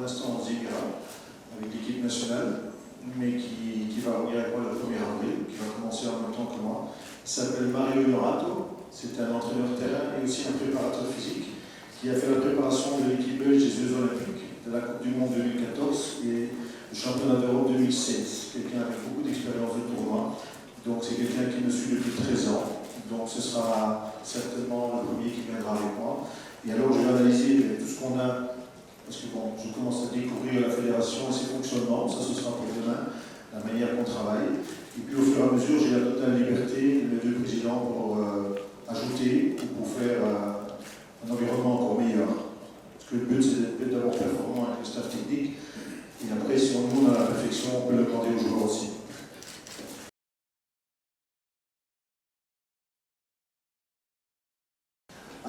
l'instant en Zéguera, avec l'équipe nationale, mais qui va revenir avec moi le 1er avril, qui va commencer en même temps que moi. Il s'appelle Mario Iorato, c'est un entraîneur de terrain et aussi un préparateur physique qui a fait la préparation de l'équipe belge des Jeux Olympiques, de la Coupe du Monde 2014 et le Championnat d'Europe 2016. Quelqu'un avec beaucoup d'expérience de tournoi, donc c'est quelqu'un qui me suit depuis 13 ans, donc ce sera certainement le premier qui viendra avec moi. Et alors je vais analyser tout ce qu'on a, parce que bon, je commence à découvrir la fédération et ses fonctionnements, ça ce sera pour demain, la manière qu'on travaille. Et puis au fur et à mesure, j'ai la totale liberté, les deux présidents, pour ajouter ou pour faire un environnement encore meilleur. Parce que le but c'est d'être d'abord performant avec le staff technique, et après si on nous dans la perfection, on peut le demander aux joueurs aussi.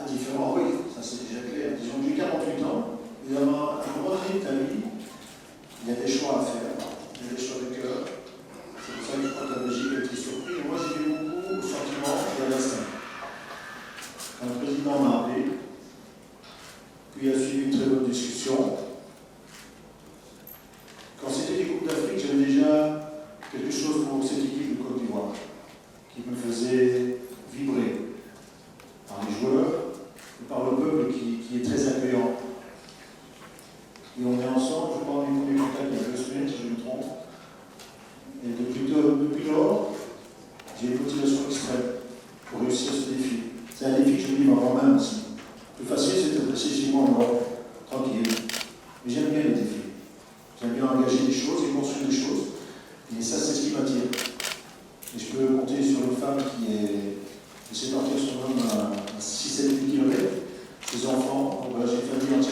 Différent, oui, ça c'est déjà clair. Disons que j'ai 48 ans, et à un moment donné de ta vie, il y a des choix à faire, il y a des choix de cœur. C'est pour ça que je crois que la Belgique a été surprise. Moi j'ai vu beaucoup au sentiment et à l'instinct. Quand le président m'a appelé, puis il a suivi une très bonne discussion. Quand c'était les Coupes d'Afrique, j'avais déjà quelque chose pour cette équipe de Côte d'Ivoire qui me faisait vibrer par les joueurs, par le peuple qui est très accueillant. Et on est ensemble, je crois, mes premiers contacts il y a 2 semaines, si je me trompe. Et depuis lors, j'ai une motivation extrême pour réussir ce défi. C'est un défi que je me dis moi-même aussi. Le plus facile, c'est de rester chez moi en Europe, tranquille. Mais j'aime bien les défis. J'aime bien engager des choses et construire des choses. Et ça, c'est ce qui m'attire. Et je peux compter sur une femme qui sait partir son homme à 6-7 km, ses enfants. Donc voilà, j'ai une famille entière.